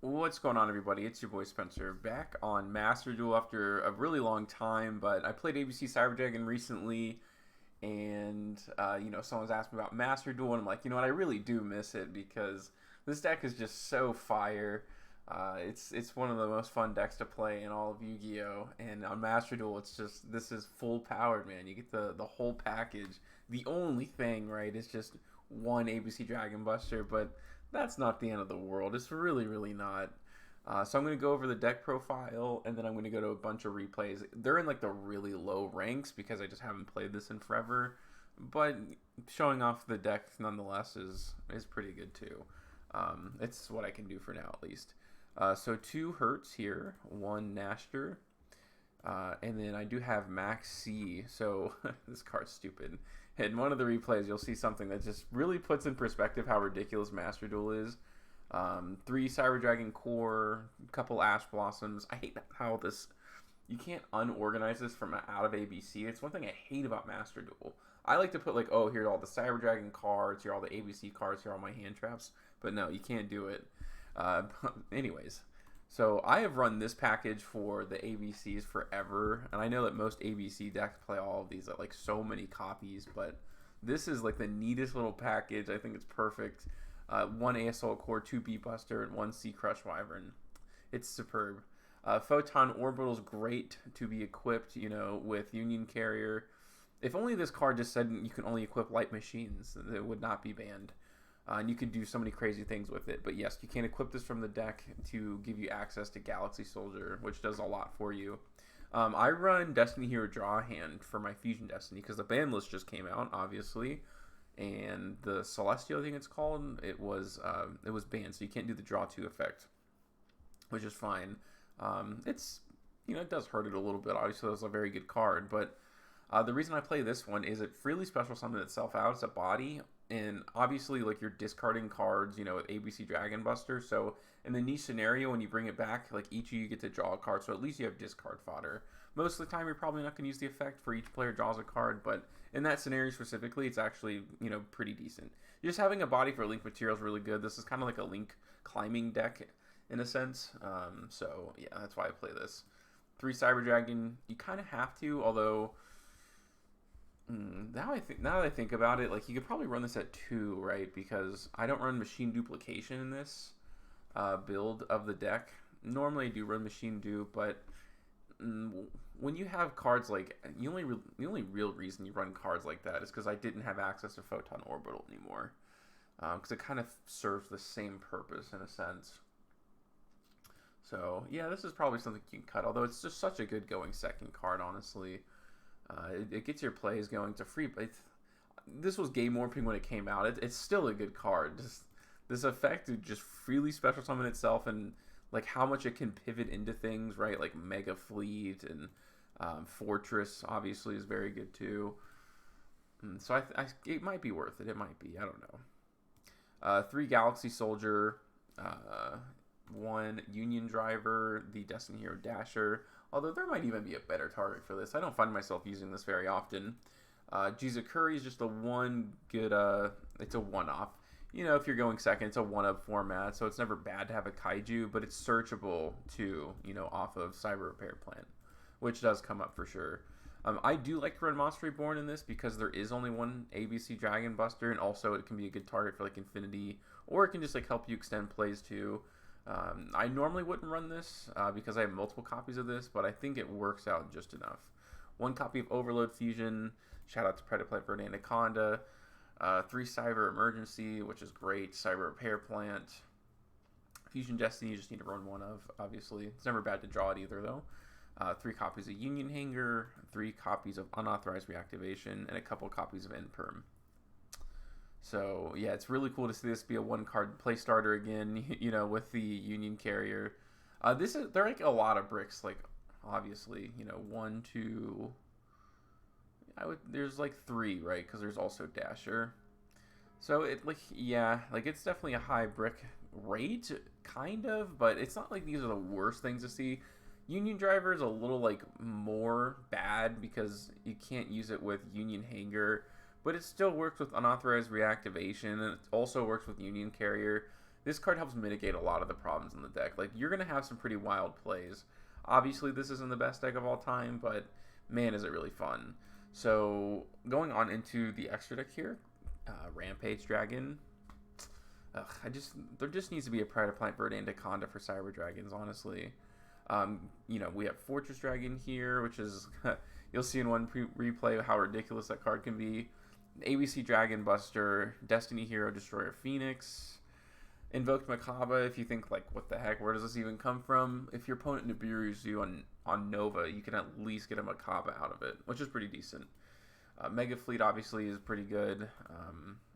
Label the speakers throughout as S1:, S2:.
S1: What's going on, everybody? It's your boy Spencer back on Master Duel after a really long time. But I played ABC Cyber Dragon recently, and someone's asked me about Master Duel, and I'm like, you know what? I really do miss it because this deck is just so fire. It's one of the most fun decks to play in all of Yu-Gi-Oh! And on Master Duel, it's just this is full powered, man. You get the whole package. The only thing, right, is just one ABC Dragon Buster, but that's not the end of the world. It's really not. So I'm going to go over the deck profile, and then I'm going to go to a bunch of replays. They're in like the really low ranks because I just haven't played this in forever. But showing off the deck nonetheless is pretty good too. It's what I can do for now at least. So 2 Hertz here, 1 Nashter, and then I do have Maxx C. So this card's stupid. In one of the replays, you'll see something that just really puts in perspective how ridiculous Master Duel is. 3 Cyber Dragon Core, couple Ash Blossoms. I hate how this... You can't unorganize this from out of ABC. It's one thing I hate about Master Duel. I like to put like, oh, here are all the Cyber Dragon cards, here are all the ABC cards, here are all my hand traps. But no, you can't do it. Anyways, so I have run this package for the ABCs forever, and I know that most ABC decks play all of these at like so many copies, but this is like the neatest little package. I think it's perfect. 1 ASL Core, 2 Beat Buster, and 1 Sea Crush Wyvern. It's superb. Photon Orbital's great to be equipped, with Union Carrier. If only this card just said you can only equip light machines, it would not be banned. And you could do so many crazy things with it. But yes, you can equip this from the deck to give you access to Galaxy Soldier, which does a lot for you. I run Destiny Hero Draw Hand for my Fusion Destiny because the ban list just came out, obviously. And the Celestial, I think it's called, it was banned, so you can't do the Draw 2 effect, which is fine. It does hurt it a little bit. Obviously, that's a very good card, but the reason I play this one is it freely special summons itself out as a body, and obviously, like, you're discarding cards, with ABC Dragon Buster, so in the niche scenario, when you bring it back, like, each of you get to draw a card, so at least you have discard fodder. Most of the time, you're probably not going to use the effect for each player draws a card, but in that scenario specifically, it's actually, pretty decent. Just having a body for Link material is really good. This is kind of like a Link climbing deck, in a sense, so, yeah, that's why I play this. 3 Cyber Dragon, you kind of have to, although... Now that I think about it, like, you could probably run this at 2, right? Because I don't run machine duplication in this build of the deck. Normally I do run machine dupe, but when you have cards like the only real reason you run cards like that is because I didn't have access to Photon Orbital anymore, because it kind of serves the same purpose in a sense. So yeah, this is probably something you can cut. Although it's just such a good going second card, honestly. It gets your plays going. It's a free. This was game warping when it came out. It's still a good card. Just this effect to just freely special summon itself, and like how much it can pivot into things, right? Like Mega Fleet and Fortress obviously is very good too. So it might be worth it. It might be. I don't know. 3 Galaxy Soldier, 1 Union Driver, the Destiny Hero Dasher. Although there might even be a better target for this. I don't find myself using this very often. Jizukuri is just a one good, it's a one-off. If you're going second, it's a one-up format, so it's never bad to have a Kaiju, but it's searchable too, off of Cyber Repair Plant, which does come up for sure. I do like to run Monster Reborn in this because there is only one ABC Dragon Buster, and also it can be a good target for like Infinity, or it can just like help you extend plays too. I normally wouldn't run this because I have multiple copies of this, but I think it works out just enough. 1 copy of Overload Fusion, shout out to Predaplant for an Anaconda. 3 Cyber Emergency, which is great. Cyber Repair Plant. Fusion Destiny, you just need to run 1 of, obviously. It's never bad to draw it either, though. 3 copies of Union Hanger, 3 copies of Unauthorized Reactivation, and a couple copies of End Perm. So, yeah, it's really cool to see this be a 1-card play starter again, with the Union Carrier. There are like a lot of bricks, like, obviously, 1, 2, there's like 3, right? Because there's also Dasher. So, it's definitely a high brick rate, kind of, but it's not like these are the worst things to see. Union Driver is a little, like, more bad because you can't use it with Union Hanger, but it still works with Unauthorized Reactivation, and it also works with Union Carrier. this card helps mitigate a lot of the problems in the deck. Like, you're going to have some pretty wild plays. Obviously, this isn't the best deck of all time, but man, is it really fun. So, going on into the extra deck here, Rampage Dragon. There just needs to be a Pride of Plant Verde and Anaconda for Cyber Dragons, honestly. We have Fortress Dragon here, which is, you'll see in one replay how ridiculous that card can be. ABC Dragon Buster, Destiny Hero Destroyer Phoenix, Invoked Makaba. If you think, like, what the heck, where does this even come from? If your opponent Nibiru's you on Nova, you can at least get a Makaba out of it, which is pretty decent. Mega Fleet obviously is pretty good.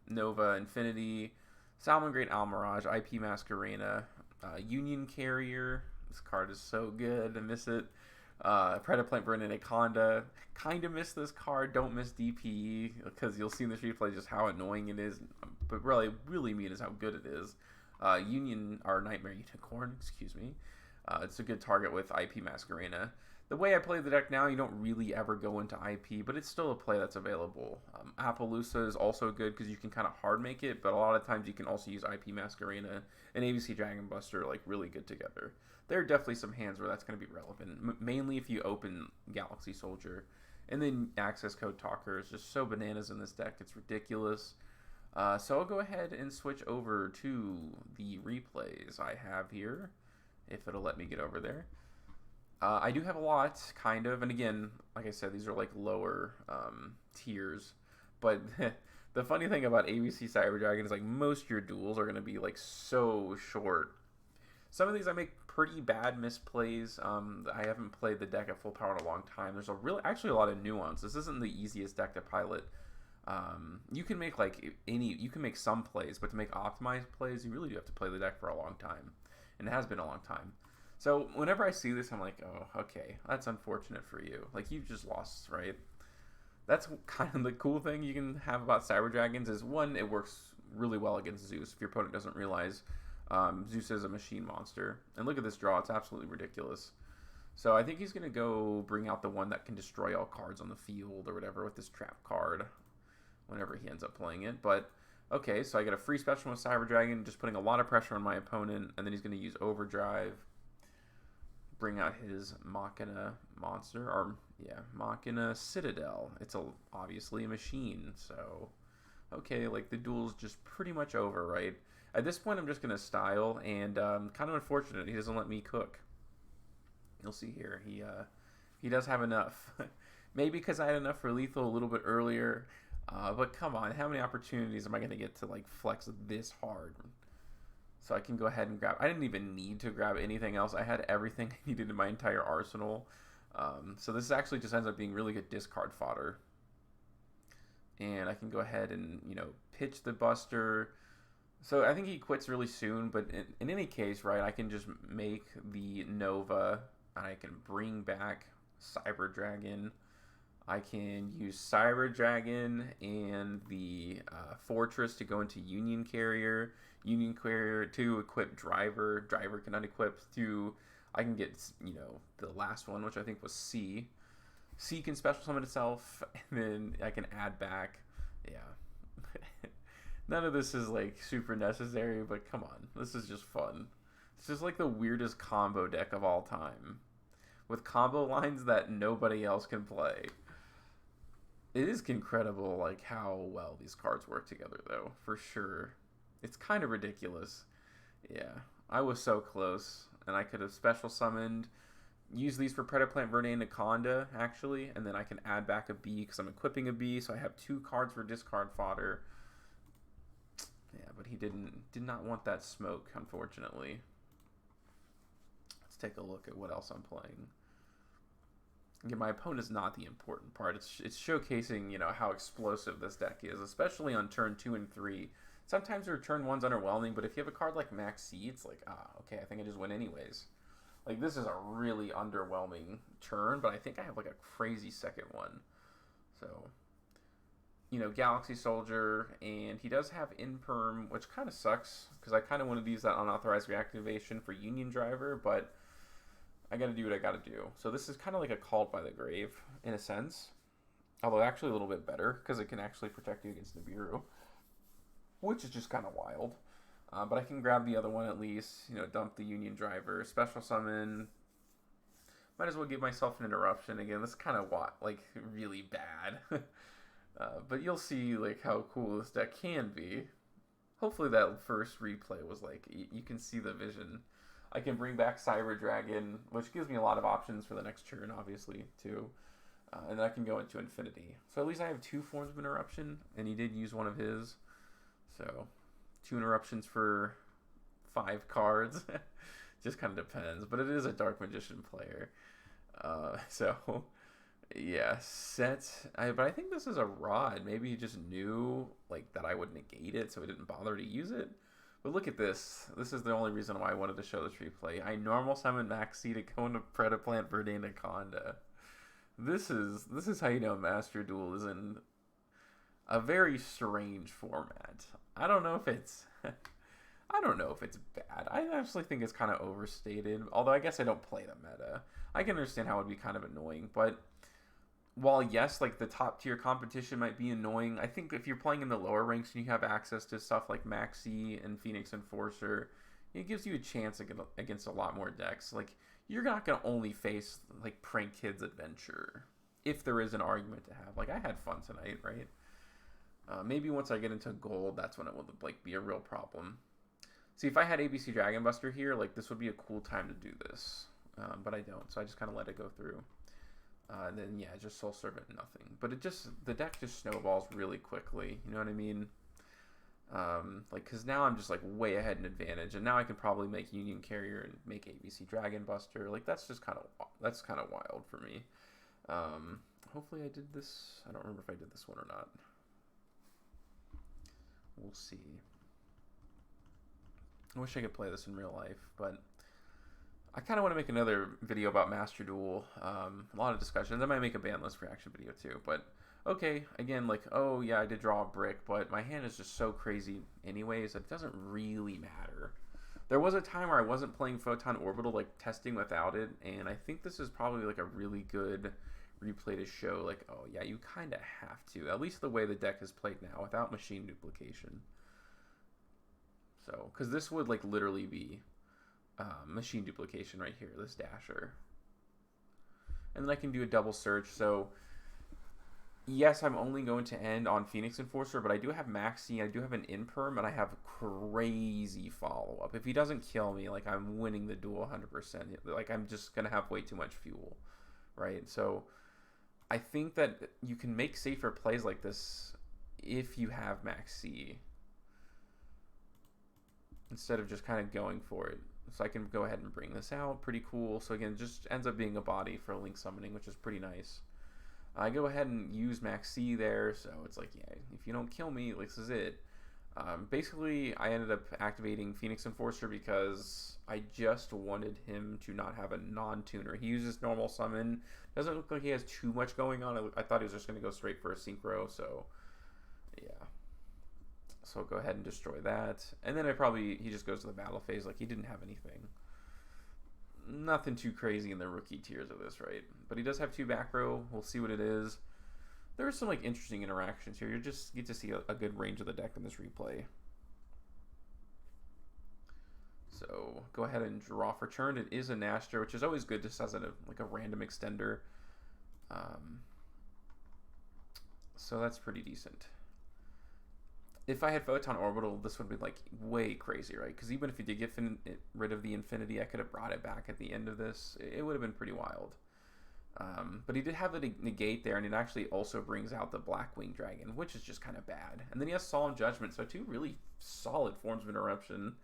S1: Nova Infinity, Salmon Great Almirage, IP Masquerena, Union Carrier. This card is so good. I miss it. Predaplant Burn and Anaconda. Kind of miss this card. Don't miss DPE, because you'll see in this replay just how annoying it is. But really mean is how good it is. Union, or Nightmare Unicorn, excuse me. It's a good target with IP Masquerena. The way I play the deck now, you don't really ever go into IP, but it's still a play that's available. Appaloosa is also good because you can kind of hard make it, but a lot of times you can also use IP Masquerena and ABC Dragon Buster like really good together. There are definitely some hands where that's going to be relevant, mainly if you open Galaxy Soldier. And then Access Code Talker is just so bananas in this deck, it's ridiculous. So I'll go ahead and switch over to the replays I have here, if it'll let me get over there. I do have a lot, kind of, and again, like I said, these are like lower tiers, but the funny thing about ABC Cyber Dragon is like most of your duels are going to be like so short. Some of these I make pretty bad misplays. I haven't played the deck at full power in a long time. There's actually a lot of nuance. This isn't the easiest deck to pilot. You can make you can make some plays, but to make optimized plays, you really do have to play the deck for a long time, and it has been a long time. So whenever I see this, I'm like, oh, okay, that's unfortunate for you. Like, you've just lost, right? That's kind of the cool thing you can have about Cyber Dragons is, one, it works really well against Zeus if your opponent doesn't realize Zeus is a machine monster. And look at this draw. It's absolutely ridiculous. So I think he's going to go bring out the one that can destroy all cards on the field or whatever with this trap card whenever he ends up playing it. But, okay, so I get a free special with Cyber Dragon, just putting a lot of pressure on my opponent, and then he's going to use Overdrive, bring out his Machina monster, or yeah, Machina Citadel. It's obviously a machine, so okay, like the duel's just pretty much over, right? At this point, I'm just gonna style, and kind of unfortunate he doesn't let me cook. You'll see here, he does have enough. Maybe because I had enough for lethal a little bit earlier, but come on, how many opportunities am I gonna get to like flex this hard? So I can go ahead and grab. I didn't even need to grab anything else. I had everything I needed in my entire arsenal. So this actually just ends up being really good discard fodder. And I can go ahead and, pitch the Buster. So I think he quits really soon. But in any case, right, I can just make the Nova. And I can bring back Cyber Dragon. I can use Cyber Dragon and the Fortress to go into Union Carrier. Union Carrier to equip Driver. Driver can unequip to... I can get, the last one, which I think was C. C can special summon itself, and then I can add back. Yeah. None of this is, like, super necessary, but come on. This is just fun. It's just, like, the weirdest combo deck of all time. With combo lines that nobody else can play. It is incredible, like, how well these cards work together, though, for sure. It's kind of ridiculous. Yeah, I was so close, and I could have special summoned, used these for Predaplant Verde and Anaconda, actually, and then I can add back a B because I'm equipping a B, so I have 2 cards for discard fodder. Yeah, but he did not want that smoke, unfortunately. Let's take a look at what else I'm playing. Again, my opponent's not the important part. It's showcasing, how explosive this deck is, especially on turn 2 and 3. Sometimes your turn 1's underwhelming, but if you have a card like Maxx C, it's like, okay, I think I just win anyways. Like, this is a really underwhelming turn, but I think I have, like, a crazy second one. So, Galaxy Soldier, and he does have Imperm, which kind of sucks, because I kind of wanted to use that unauthorized reactivation for Union Driver, but I gotta do what I gotta do. So this is kind of like a Called by the Grave, in a sense. Although actually a little bit better, because it can actually protect you against Nibiru. Which is just kind of wild. But I can grab the other one at least. You know, dump the Union Driver, special summon. Might as well give myself an interruption again. That's kind of like really bad. But you'll see like how cool this deck can be. Hopefully that first replay was like you can see the vision. I can bring back Cyber Dragon, which gives me a lot of options for the next turn, obviously too. And then I can go into Infinity. So at least I have 2 forms of interruption, and he did use one of his. So 2 interruptions for 5 cards. Just kind of depends, but it is a Dark Magician player. So yeah, but I think this is a Rod. Maybe he just knew like that I would negate it, so he didn't bother to use it. But look at this. This is the only reason why I wanted to show this replay. I normal summon Maxx C to go into Predaplant Verde Anaconda. This is how you know Master Duel is in a very strange format. I don't know if it's bad. I actually think it's kind of overstated. Although I guess I don't play the meta. I can understand how it would be kind of annoying, but while yes, like the top tier competition might be annoying, I think if you're playing in the lower ranks and you have access to stuff like Maxx C and Phoenix Enforcer, it gives you a chance against a lot more decks. Like you're not gonna only face like Prank Kids Adventure, if there is an argument to have. Like I had fun tonight, right? Maybe once I get into gold, that's when it would like be a real problem. See, if I had ABC Dragon Buster here, like this would be a cool time to do this, but I don't, so I just kind of let it go through. And then yeah, just Soul Servant, nothing. But the deck just snowballs really quickly. You know what I mean? Like, cause now I'm just like way ahead in advantage, and now I can probably make Union Carrier and make ABC Dragon Buster. Like that's kind of wild for me. Hopefully I did this. I don't remember if I did this one or not. We'll see. I wish I could play this in real life, but I kind of want to make another video about Master Duel. A lot of discussions. I might make a ban list reaction video too, but okay, again, like, oh yeah, I did draw a brick, but my hand is just so crazy anyways, it doesn't really matter. There was a time where I wasn't playing Photon Orbital, like testing without it, and I think this is probably like a really good replay to show, like, oh yeah, you kind of have to, at least the way the deck is played now, without machine duplication. So, because this would like literally be machine duplication right here, this dasher. And then I can do a double search. So yes, I'm only going to end on Phoenix Enforcer, but I do have Maxx C, I do have an Imperm, and I have crazy follow-up. If he doesn't kill me, like I'm winning the duel 100%. Like I'm just going to have way too much fuel, right? So I think that you can make safer plays like this if you have Maxx C, instead of just kind of going for it. So I can go ahead and bring this out. Pretty cool. So again, just ends up being a body for Link summoning, which is pretty nice. I go ahead and use Maxx C there, so it's like, yeah, if you don't kill me, this is it. Basically, I ended up activating Phoenix Enforcer because I just wanted him to not have a non-tuner. He uses normal summon. Doesn't look like he has too much going on. I thought he was just going to go straight for a synchro, so yeah. So I'll go ahead and destroy that. And then he just goes to the battle phase like he didn't have anything. Nothing too crazy in the rookie tiers of this, right? But he does have 2 back row. We'll see what it is. There are some like interesting interactions here. You just get to see a good range of the deck in this replay. So go ahead and draw for turn. It is a Naster, which is always good just as like a random extender. So that's pretty decent. If I had Photon Orbital, this would be like way crazy, right? Because even if you did get rid of the Infinity, I could have brought it back at the end of this. It would have been pretty wild. But he did have the negate there, and it actually also brings out the Blackwing Dragon, which is just kind of bad. And then he has Solemn Judgment, so 2 really solid forms of interruption.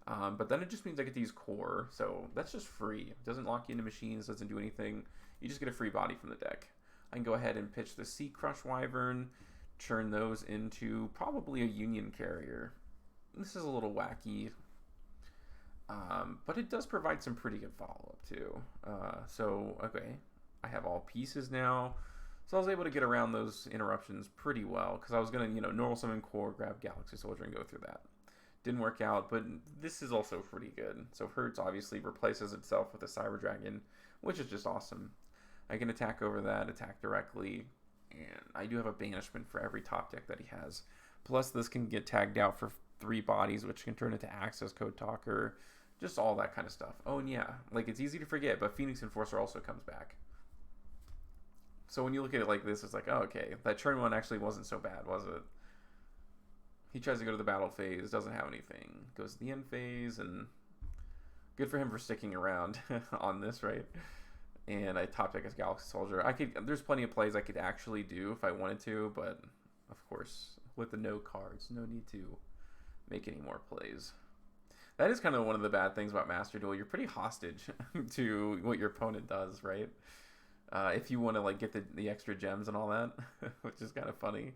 S1: But then it just means I get to use Core, so that's just free. It doesn't lock you into machines, doesn't do anything. You just get a free body from the deck. I can go ahead and pitch the Sea Crush Wyvern, turn those into probably a Union Carrier. This is a little wacky, but it does provide some pretty good follow-up too. So okay, I have all pieces now, so I was able to get around those interruptions pretty well, because I was gonna, normal summon Core, grab Galaxy Soldier, and go through that. Didn't work out, but this is also pretty good. So Hertz obviously replaces itself with a Cyber Dragon, which is just awesome. I can attack over that, attack directly, and I do have a banishment for every top deck that he has. Plus, this can get tagged out for 3 bodies, which can turn into access code talker, just all that kind of stuff. Oh, and yeah, like it's easy to forget, but Phoenix Enforcer also comes back. So when you look at it like this, it's like, oh, okay, that turn 1 actually wasn't so bad, was it? He tries to go to the battle phase, doesn't have anything. Goes to the end phase, and good for him for sticking around on this, right? And I top deck as Galaxy Soldier. There's plenty of plays I could actually do if I wanted to, but of course, with the no cards, no need to make any more plays. That is kind of one of the bad things about Master Duel. You're pretty hostage to what your opponent does, right? If you want to like get the extra gems and all that, which is kind of funny.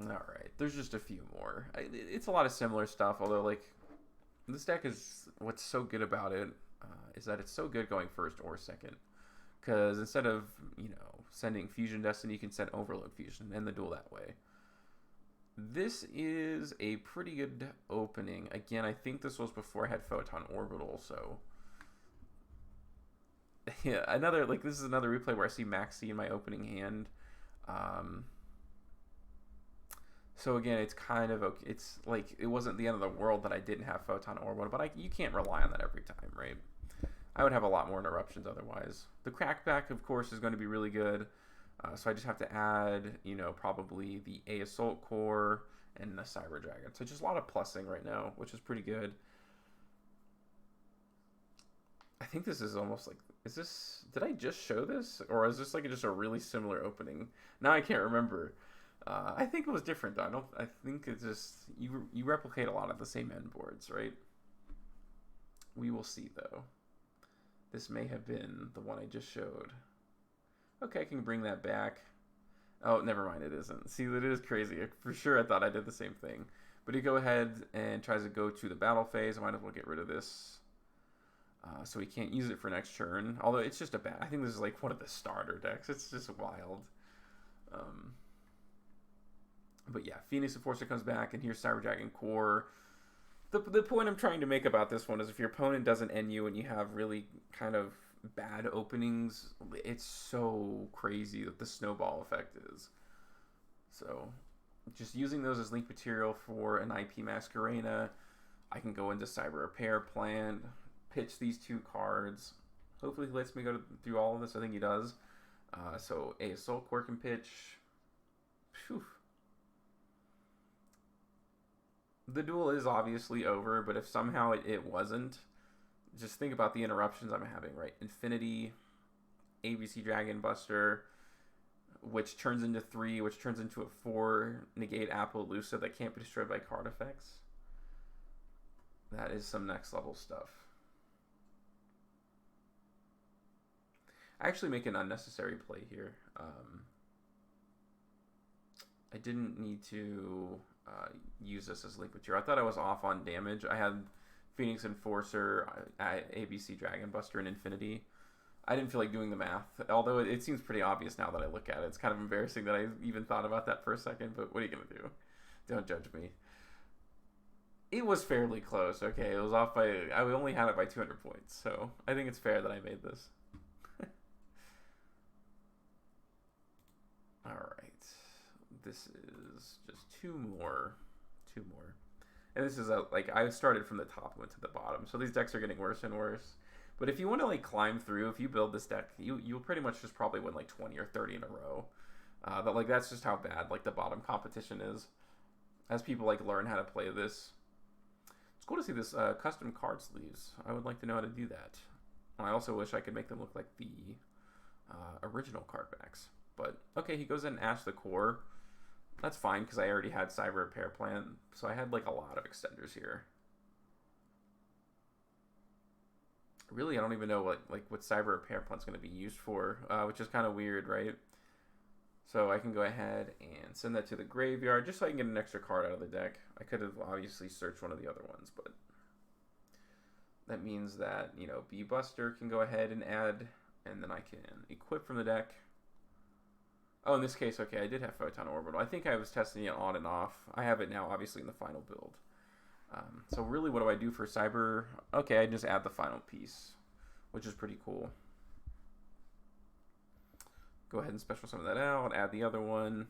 S1: All right, there's just a few more. It's a lot of similar stuff, although like this deck is what's so good about it is that it's so good going first or second. Because instead of sending Fusion Destiny, you can send Overload Fusion and end the duel that way. This is a pretty good opening. Again, I think this was before I had Photon Orbital, so yeah, this is another replay where I see Maxx C in my opening hand. So again, it's kind of okay. It's like it wasn't the end of the world that I didn't have Photon Orbital, but you can't rely on that every time, right? I would have a lot more interruptions otherwise. The Crackback, of course, is going to be really good. So I just have to add, probably the A Assault Core and the Cyber Dragon. So just a lot of plussing right now, which is pretty good. I think this is almost like, did I just show this? Or is this like just a really similar opening? Now I can't remember. I think it was different though. I think it's just, you replicate a lot of the same end boards, right? We will see though. This may have been the one I just showed. Okay, I can bring that back. Oh, never mind, it isn't. See, that is crazy. For sure I thought I did the same thing. But he go ahead and tries to go to the battle phase. I might as well get rid of this. So he can't use it for next turn. Although it's just I think this is like one of the starter decks. It's just wild. But yeah, Phoenix Enforcer comes back, and here's Cyber Dragon Core. The point I'm trying to make about this one is if your opponent doesn't end you and you have really kind of bad openings, it's so crazy that the snowball effect is. So just using those as link material for an IP Masquerena, I can go into Cyber Repair Plan, pitch these 2 cards. Hopefully he lets me go through all of this. I think he does. So A Assault Core can pitch. Phew. The duel is obviously over, but if somehow it wasn't, just think about the interruptions I'm having, right? Infinity, ABC Dragon Buster, which turns into 3, which turns into a 4, negate Appaloosa that can't be destroyed by card effects. That is some next level stuff. I actually make an unnecessary play here. I didn't need to use this as link material. I thought I was off on damage. I had Phoenix Enforcer, ABC Dragon Buster, and Infinity. I didn't feel like doing the math, although it seems pretty obvious now that I look at it. It's kind of embarrassing that I even thought about that for a second, but what are you going to do? Don't judge me. It was fairly close, okay? It was off by, I only had it by 200 points, so I think it's fair that I made this. Alright. This is just two more. And this is I started from the top and went to the bottom, so these decks are getting worse and worse. But if you want to like climb through, if you build this deck, you'll pretty much just probably win like 20 or 30 in a row. But like that's just how bad like the bottom competition is. As people like learn how to play this, it's cool to see this custom card sleeves. I would like to know how to do that. I also wish I could make them look like the original card backs. But okay, he goes in and asks the core. That's fine because I already had Cyber Repair Plan, so I had like a lot of extenders here. Really, I don't even know what Cyber Repair Plan is going to be used for, which is kind of weird, right? So I can go ahead and send that to the graveyard just so I can get an extra card out of the deck. I could have obviously searched one of the other ones, but that means that, B Buster can go ahead and add, and then I can equip from the deck. Oh, in this case, okay, I did have Photon Orbital. I think I was testing it on and off. I have it now, obviously, in the final build. So really, what do I do for Cyber? Okay, I just add the final piece, which is pretty cool. Go ahead and special summon that out, add the other one.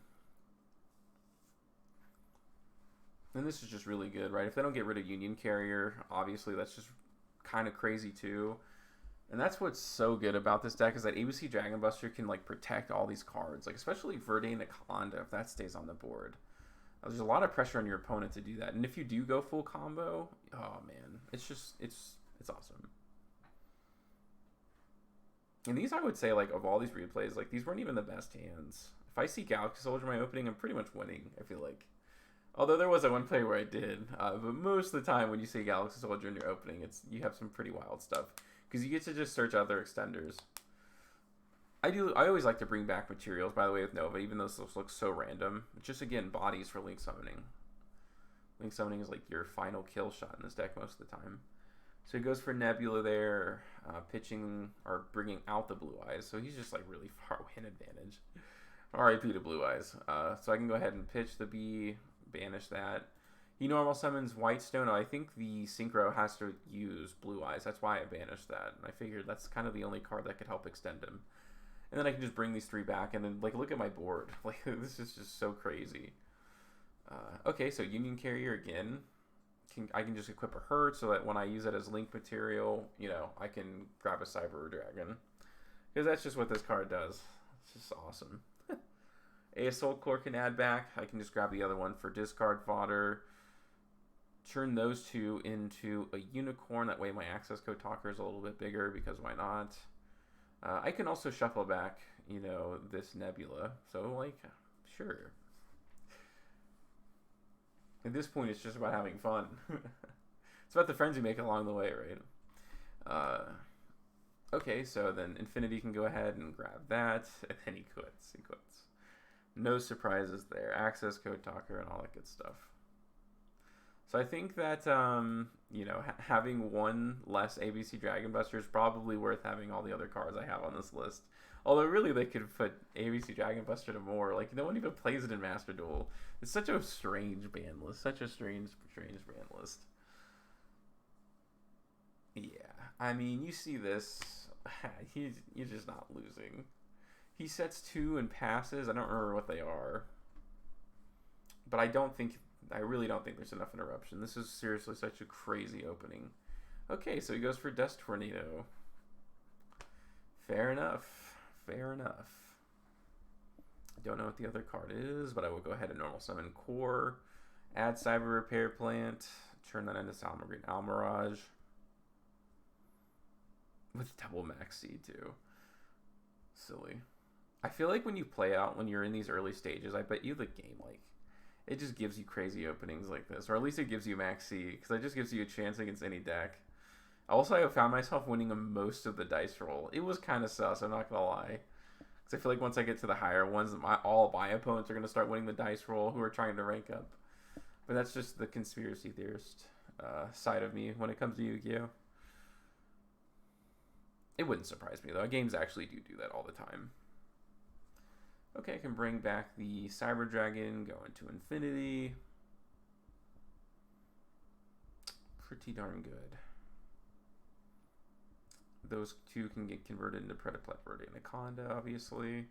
S1: And this is just really good, right? If they don't get rid of Union Carrier, obviously that's just kind of crazy too. And that's what's so good about this deck is that ABC Dragon Buster can like protect all these cards, like especially Verde Anaconda if that stays on the board. There's a lot of pressure on your opponent to do that, and if you do go full combo, oh man, it's awesome. And these, I would say, like of all these replays, like these weren't even the best hands. If I see Galaxy Soldier in my opening, I'm pretty much winning, I feel like. Although there was that one play where I did, but most of the time when you see Galaxy Soldier in your opening, you have some pretty wild stuff because you get to just search other extenders. I always like to bring back materials, by the way, with Nova, even though this looks so random. It's just, again, bodies for Link Summoning. Link Summoning is like your final kill shot in this deck most of the time. So he goes for Nebula there, pitching or bringing out the Blue Eyes. So he's just like really far away in advantage. RIP to Blue Eyes. So I can go ahead and pitch the B, banish that. He normal summons Whitestone. I think the Synchro has to use Blue Eyes. That's why I banished that. And I figured that's kind of the only card that could help extend him. And then I can just bring these three back and then like look at my board. Like this is just so crazy. Okay, so Union Carrier again. I can just equip a Hurt so that when I use it as link material, you know, I can grab a Cyber Dragon. Because that's just what this card does. It's just awesome. Assault Core can add back. I can just grab the other one for discard fodder. Turn those two into a Unicorn. That way my access code talker is a little bit bigger because why not? I can also shuffle back, you know, this Nebula. So, like, sure. At this point, it's just about having fun. It's about the friends you make along the way, right? Okay, so then Infinity can go ahead and grab that, and then he quits. No surprises there. Access code talker and all that good stuff. So I think that, you know, having one less ABC Dragon Buster is probably worth having all the other cards I have on this list. Although really they could put ABC Dragon Buster to more. Like, no one even plays it in Master Duel. It's such a strange ban list. Such a strange ban list. Yeah. I mean, you see this. You're just not losing. He sets 2 and passes. I don't remember what they are. But I really don't think there's enough interruption. This is seriously such a crazy opening. Okay, so he goes for Dust Tornado. Fair enough. Fair enough. I don't know what the other card is, but I will go ahead and normal summon Core. Add Cyber Repair Plant. Turn that into Salmagreen Almirage. With double Maxx C too. Silly. I feel like when you play out, when you're in these early stages, I bet you the game, like, it just gives you crazy openings like this. Or at least it gives you Maxx C, because it just gives you a chance against any deck. Also, I found myself winning most of the dice roll. It was kind of sus, I'm not going to lie. Because I feel like once I get to the higher ones, all my opponents are going to start winning the dice roll who are trying to rank up. But that's just the conspiracy theorist side of me when it comes to Yu-Gi-Oh! It wouldn't surprise me, though. Games actually do that all the time. Okay, I can bring back the Cyber Dragon, go into Infinity. Pretty darn good. Those two can get converted into Predaplet Verde Anaconda, obviously,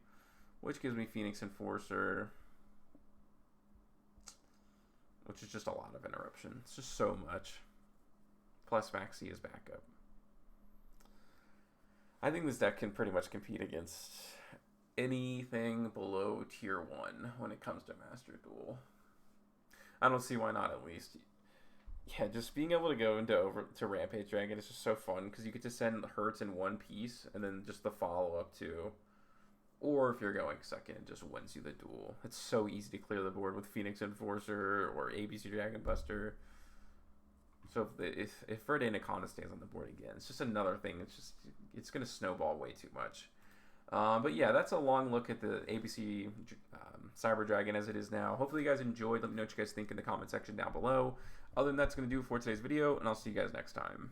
S1: which gives me Phoenix Enforcer, which is just a lot of interruption. It's just so much. Plus Maxx C is backup. I think this deck can pretty much compete against anything below tier 1 when it comes to Master Duel. I don't see why not, at least. Yeah, just being able to go to Rampage Dragon is just so fun because you get to send Hurts in one piece and then just the follow-up too. Or if you're going second, it just wins you the duel. It's so easy to clear the board with Phoenix Enforcer or ABC Dragon Buster. So if Verde Anaconda stays on the board again, it's just another thing. It's going to snowball way too much. But yeah, that's a long look at the ABC Cyber Dragon as it is now. Hopefully you guys enjoyed. Let me know what you guys think in the comment section down below. Other than that, that's going to do it for today's video, and I'll see you guys next time.